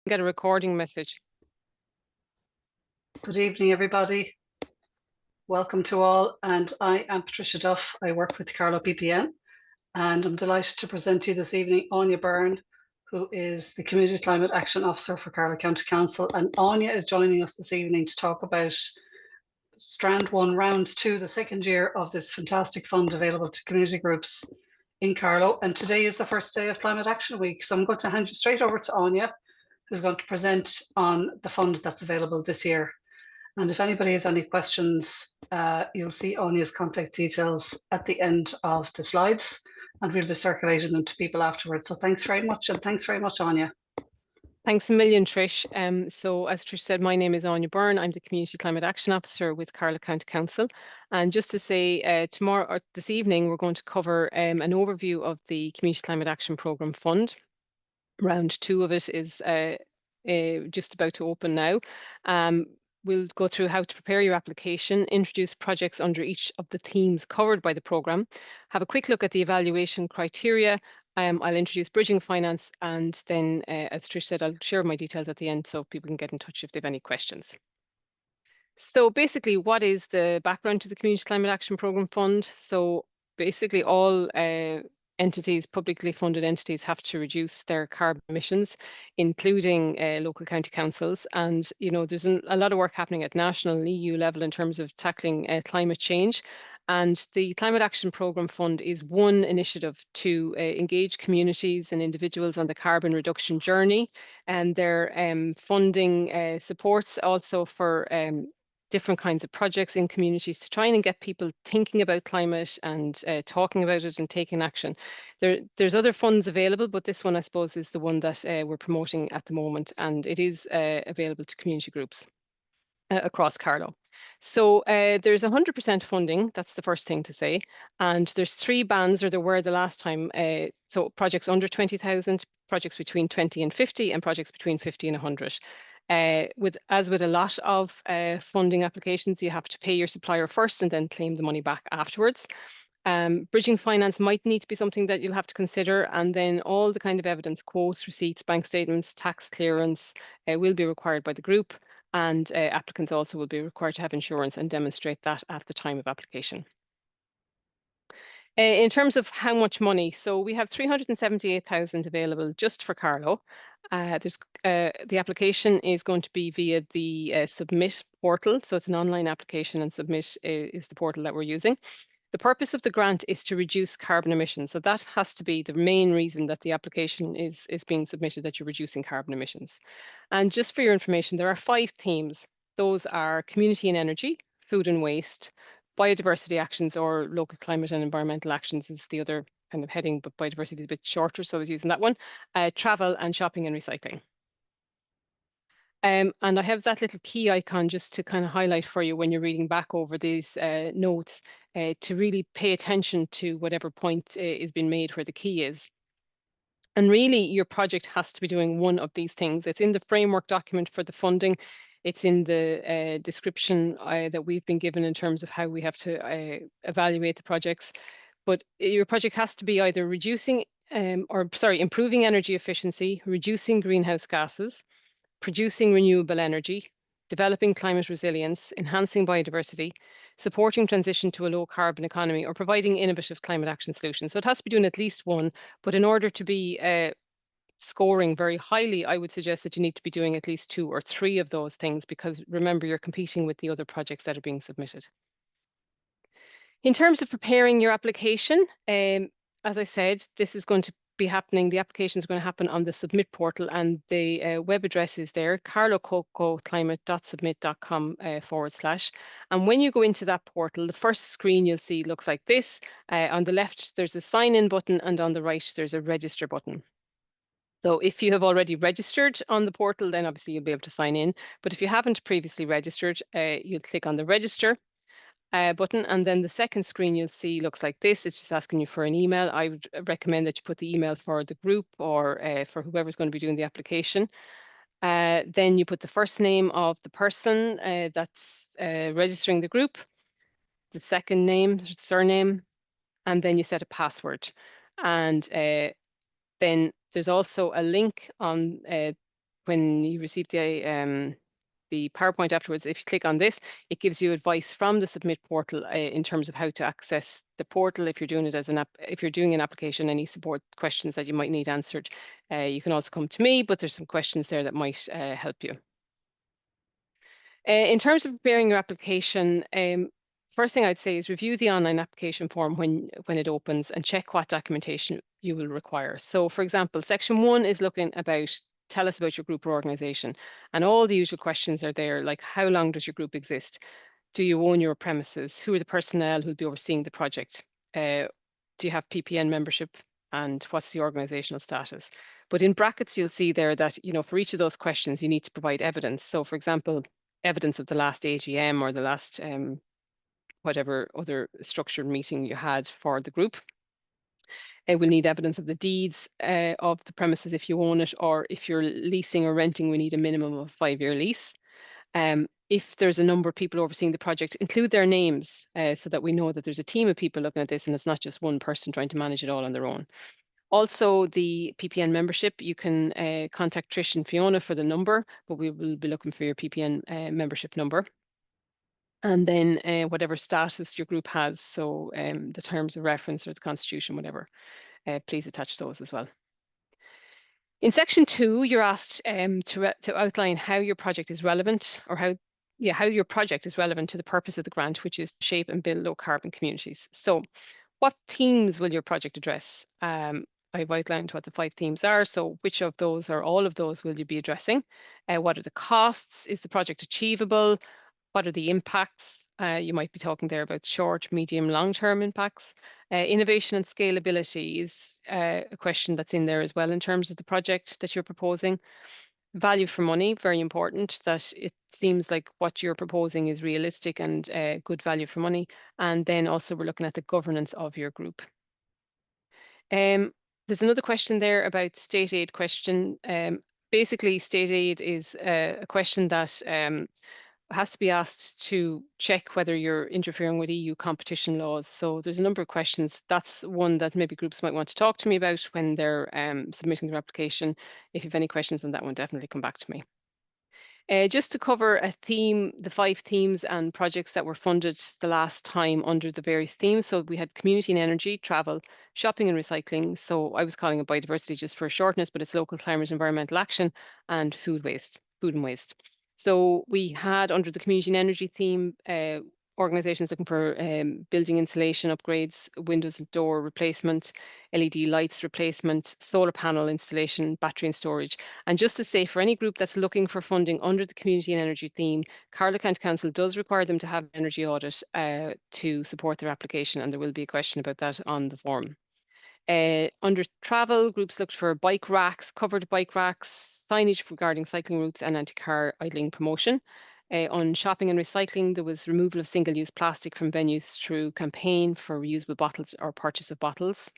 get a recording message. Good evening, everybody. Welcome to all, and I am Patricia Duff. I work with Carlow PPN, and I'm delighted to present to you this evening Anya Byrne, who is the Community Climate Action Officer for Carlow County Council. And Anya is joining us this evening to talk about Strand 1, Round 2, the second year of this fantastic fund available to community groups in Carlow. And today is the first day of Climate Action Week. So I'm going to hand you straight over to Anya, who's going to present on the fund that's available this year. And if anybody has any questions, you'll see Anya's contact details at the end of the slides, and we'll be circulating them to people afterwards. So thanks very much, and thanks very much, Anya. Thanks a million, Trish. So as Trish said, my name is Anya Byrne. I'm the Community Climate Action Officer with Carlow County Council. And just to say, tomorrow or this evening, we're going to cover an overview of the Community Climate Action Programme Fund. Round 2 of it is just about to open now. We'll go through how to prepare your application, introduce projects under each of the themes covered by the programme, have a quick look at the evaluation criteria. I'll introduce bridging finance, and then, as Trish said, I'll share my details at the end so people can get in touch if they have any questions. So basically, what is the background to the Community Climate Action Programme Fund? So basically, all entities, publicly funded entities, have to reduce their carbon emissions, including local county councils. And, you know, there's a lot of work happening at national and EU level in terms of tackling climate change. And the Climate Action Programme Fund is one initiative to engage communities and individuals on the carbon reduction journey. And their funding supports also for different kinds of projects in communities to try and get people thinking about climate and talking about it and taking action. There's other funds available, but this one, I suppose, is the one that we're promoting at the moment, and it is available to community groups across Carlow. So there's 100% funding. That's the first thing to say. And there's 3 bands, or there were the last time. So projects under 20,000, projects between 20 and 50, and projects between 50 and 100. As with a lot of funding applications, you have to pay your supplier first and then claim the money back afterwards. Bridging finance might need to be something that you'll have to consider, and then all the kind of evidence, quotes, receipts, bank statements, tax clearance will be required by the group, and applicants also will be required to have insurance and demonstrate that at the time of application. In terms of how much money, so we have 378,000 available just for Carlow. The application is going to be via the Submit portal, so it's an online application, and Submit is the portal that we're using. The purpose of the grant is to reduce carbon emissions, so that has to be the main reason that the application is being submitted, that you're reducing carbon emissions. And just for your information, there are 5 themes. Those are community and energy, food and waste, biodiversity actions, or local climate and environmental actions is the other kind of heading, but biodiversity is a bit shorter, so I was using that one. Travel and shopping and recycling. And I have that little key icon just to kind of highlight for you when you're reading back over these notes to really pay attention to whatever point is being made where the key is. And really, your project has to be doing one of these things. It's in the framework document for the funding. It's in the description that we've been given in terms of how we have to evaluate the projects. But your project has to be either improving energy efficiency, reducing greenhouse gases, producing renewable energy, developing climate resilience, enhancing biodiversity, supporting transition to a low carbon economy, or providing innovative climate action solutions. So it has to be doing at least one, but in order to be scoring very highly, I would suggest that you need to be doing at least 2 or 3 of those things, because remember, you're competing with the other projects that are being submitted. In terms of preparing your application, as I said, this is going to be happening. The application is going to happen on the Submit portal, and the web address is there, carlowcococlimate.submit.com /. And when you go into that portal, the first screen you'll see looks like this. On the left, there's a sign in button, and on the right, there's a register button. So if you have already registered on the portal, then obviously you'll be able to sign in. But if you haven't previously registered, you'll click on the register button, and then the second screen you'll see looks like this. It's just asking you for an email. I would recommend that you put the email for the group or for whoever's going to be doing the application. Then you put the first name of the person that's registering the group, the second name, surname, and then you set a password. And then there's also a link on when you receive the PowerPoint afterwards, if you click on this, it gives you advice from the Submit portal in terms of how to access the portal. If you're doing it as if you're doing an application, any support questions that you might need answered, you can also come to me, but there's some questions there that might help you. In terms of preparing your application, first thing I'd say is review the online application form when it opens and check what documentation you will require. So for example, section 1 is looking about tell us about your group or organization, and all the usual questions are there, like how long does your group exist? Do you own your premises? Who are the personnel who'll be overseeing the project? Do you have PPN membership? And what's the organizational status? But in brackets, you'll see there that, for each of those questions, you need to provide evidence. So for example, evidence of the last AGM or the last whatever other structured meeting you had for the group. We'll need evidence of the deeds of the premises if you own it, or if you're leasing or renting, we need a minimum of a 5-year lease. If there's a number of people overseeing the project, include their names so that we know that there's a team of people looking at this and it's not just one person trying to manage it all on their own. Also, the PPN membership, you can contact Trish and Fiona for the number, but we will be looking for your PPN membership number. And then whatever status your group has, so the terms of reference or the constitution, whatever, please attach those as well. In section 2, you're asked to outline how your project is relevant, or how your project is relevant to the purpose of the grant, which is to shape and build low carbon communities. So what themes will your project address? I've outlined what the 5 themes are. So which of those or all of those will you be addressing? What are the costs? Is the project achievable? What are the impacts? You might be talking there about short, medium, long-term impacts. Innovation and scalability is a question that's in there as well in terms of the project that you're proposing. Value for money, very important, that it seems like what you're proposing is realistic and good value for money. And then also we're looking at the governance of your group. There's another question there about state aid question. Basically, state aid is a question that has to be asked to check whether you're interfering with EU competition laws. So there's a number of questions. That's one that maybe groups might want to talk to me about when they're submitting their application. If you have any questions on that one, definitely come back to me. Just to cover a theme, the 5 themes and projects that were funded the last time under the various themes. So we had community and energy, travel, shopping and recycling. So I was calling it biodiversity just for shortness, but it's local climate, environmental action, and food and waste. So we had under the community and energy theme, organisations looking for building insulation upgrades, windows and door replacement, LED lights replacement, solar panel installation, battery and storage. And just to say, for any group that's looking for funding under the community and energy theme, Carlow County Council does require them to have an energy audit to support their application, and there will be a question about that on the form. Under travel, groups looked for bike racks, covered bike racks, signage regarding cycling routes, and anti-car idling promotion. On shopping and recycling, there was removal of single-use plastic from venues through campaign for reusable bottles or purchase of bottles,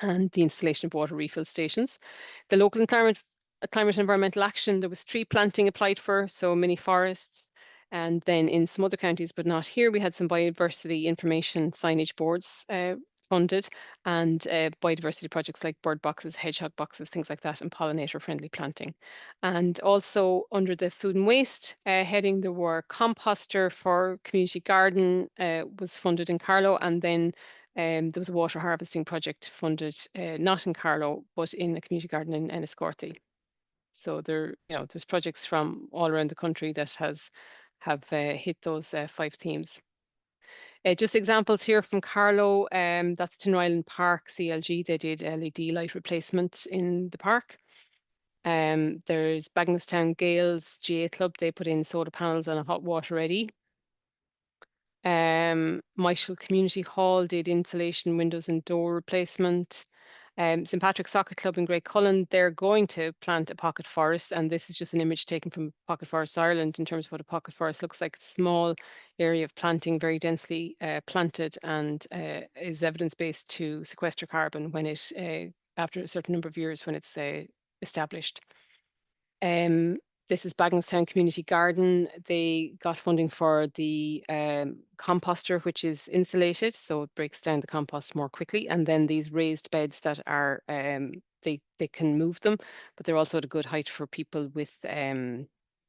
and the installation of water refill stations. The local climate environmental action, there was tree planting applied for, so mini forests. And then in some other counties, but not here, we had some biodiversity information signage boards funded, and biodiversity projects like bird boxes, hedgehog boxes, things like that, and pollinator-friendly planting. And also under the food and waste heading, there were composter for community garden was funded in Carlow, and then there was a water harvesting project funded, not in Carlow, but in a community garden in Enniscorthy. So there's projects from all around the country that have hit those 5 themes. Just examples here from Carlow, that's Tinryland Park, CLG, they did LED light replacement in the park. There's Bagenalstown Gales GA Club, they put in solar panels and a hot water ready. Michael Community Hall did insulation, windows and door replacement. St Patrick's Soccer Club in Great Cullen, they're going to plant a pocket forest, and this is just an image taken from Pocket Forest Ireland in terms of what a pocket forest looks like. It's a small area of planting, very densely planted, and is evidence-based to sequester carbon when it, after a certain number of years, when it's established. This is Bagenalstown Community Garden. They got funding for the composter, which is insulated, so it breaks down the compost more quickly. And then these raised beds that are, they they can move them, but they're also at a good height for people with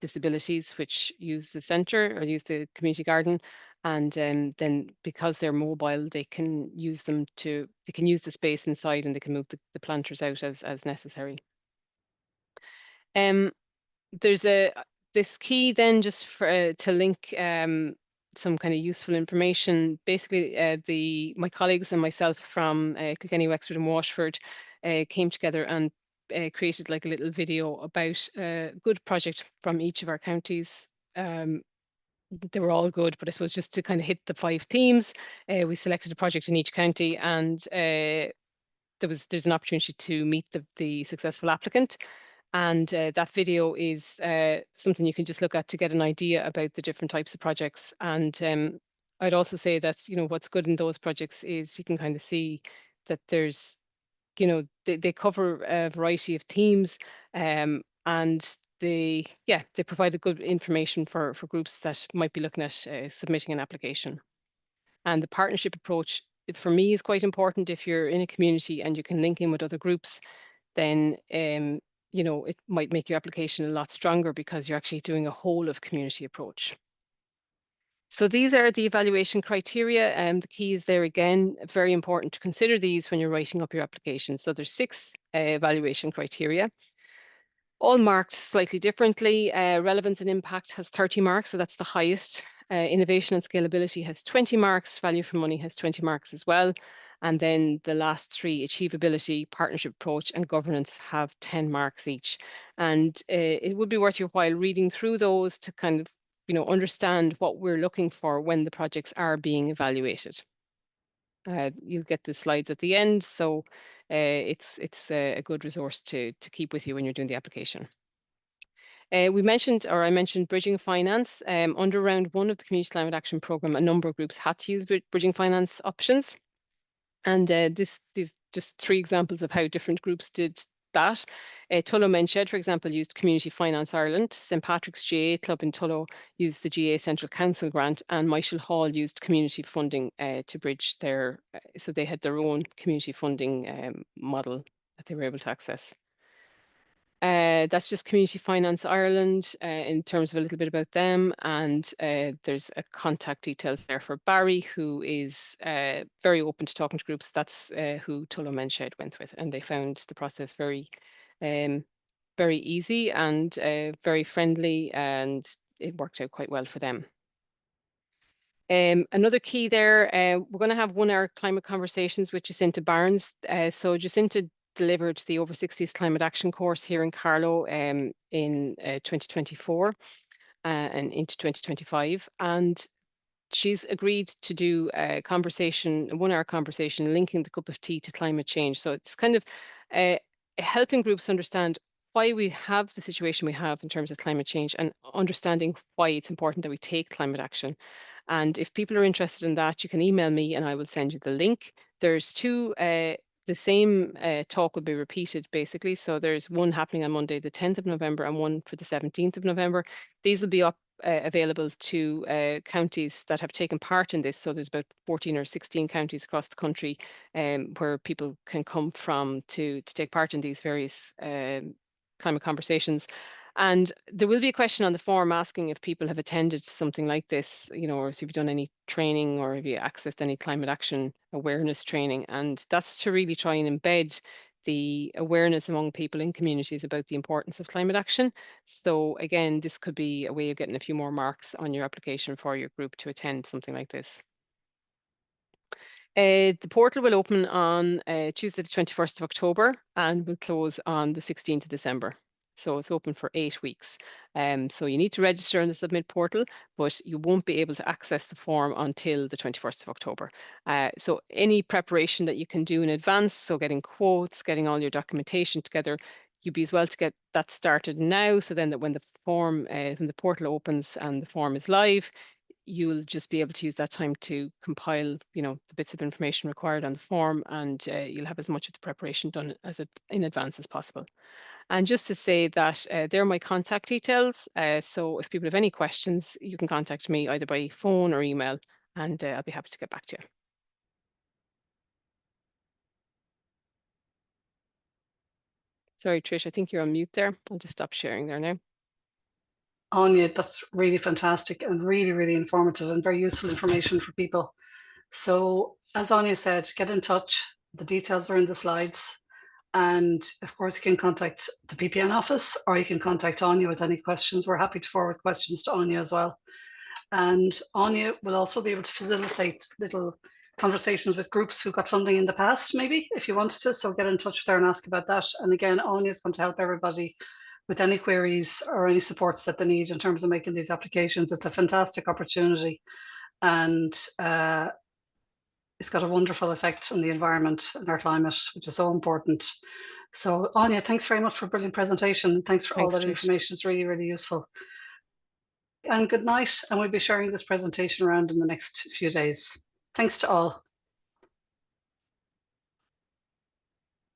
disabilities which use the centre or use the community garden. And then because they're mobile, they can use the space inside, and they can move the planters out as necessary. There's this key then just for to link some kind of useful information. Basically, my colleagues and myself from Kilkenny, Wexford and Waterford came together and created like a little video about a good project from each of our counties. They were all good, but I suppose just to kind of hit the 5 themes, we selected a project in each county, and there's an opportunity to meet the successful applicant. And that video is something you can just look at to get an idea about the different types of projects. And I'd also say that, what's good in those projects is you can kind of see that there's, they cover a variety of themes, and they provide a good information for groups that might be looking at submitting an application. And the partnership approach, for me, is quite important. If you're in a community and you can link in with other groups, then it might make your application a lot stronger because you're actually doing a whole of community approach. So these are the evaluation criteria, and the key is there again, very important to consider these when you're writing up your application. So there's 6 evaluation criteria, all marked slightly differently. Relevance and impact has 30 marks, so that's the highest. Innovation and scalability has 20 marks. Value for money has 20 marks as well. And then the last 3, achievability, partnership approach, and governance, have 10 marks each. And it would be worth your while reading through those to kind of, understand what we're looking for when the projects are being evaluated. You'll get the slides at the end, so it's a good resource to keep with you when you're doing the application. I mentioned bridging finance. Under round 1 of the Community Climate Action Programme, a number of groups had to use bridging finance options. And these just 3 examples of how different groups did that. Tullow Menshed, for example, used Community Finance Ireland. St Patrick's GA Club in Tullow used the GA Central Council grant, and Michael Hall used community funding to bridge their, so they had their own community funding model that they were able to access. That's just Community Finance Ireland in terms of a little bit about them. And there's a contact details there for Barry, who is very open to talking to groups. That's who Tullow Menshed went with, and they found the process very easy and very friendly, and it worked out quite well for them. Another key there, we're going to have 1-hour climate conversations with Jacinta Barnes. So Jacinta delivered the Over 60s Climate Action course here in Carlow in 2024 and into 2025. And she's agreed to do a 1-hour conversation linking the cup of tea to climate change. So it's kind of helping groups understand why we have the situation we have in terms of climate change, and understanding why it's important that we take climate action. And if people are interested in that, you can email me and I will send you the link. There's 2, the same talk will be repeated basically. So there's one happening on Monday, the 10th of November, and one for the 17th of November. These will be up available to counties that have taken part in this. So there's about 14 or 16 counties across the country where people can come from to take part in these various climate conversations. And there will be a question on the form asking if people have attended something like this, or if you've done any training, or have you accessed any climate action awareness training. And that's to really try and embed the awareness among people in communities about the importance of climate action. So again, this could be a way of getting a few more marks on your application for your group to attend something like this. The portal will open on Tuesday the 21st of October and will close on the 16th of December. So it's open for 8 weeks. So you need to register in the Submit portal, but you won't be able to access the form until the 21st of October. So any preparation that you can do in advance, so getting quotes, getting all your documentation together, you'd be as well to get that started now, so then that when the portal opens and the form is live, you'll just be able to use that time to compile, the bits of information required on the form, and you'll have as much of the preparation done in advance as possible. And just to say that they're my contact details. So if people have any questions, you can contact me either by phone or email, and I'll be happy to get back to you. Sorry, Trish, I think you're on mute there. I'll just stop sharing there now. Anya, that's really fantastic and really, really informative and very useful information for people. So as Anya said, get in touch. The details are in the slides. And of course, you can contact the PPN office or you can contact Anya with any questions. We're happy to forward questions to Anya as well. And Anya will also be able to facilitate little conversations with groups who got funding in the past, maybe, if you wanted to. So get in touch with her and ask about that. And again, Anya is going to help everybody with any queries or any supports that they need in terms of making these applications. It's a fantastic opportunity. And it's got a wonderful effect on the environment and our climate, which is so important. So Anya, thanks very much for a brilliant presentation. Thanks for all that information. It's really, really useful. And good night. And we'll be sharing this presentation around in the next few days. Thanks to all.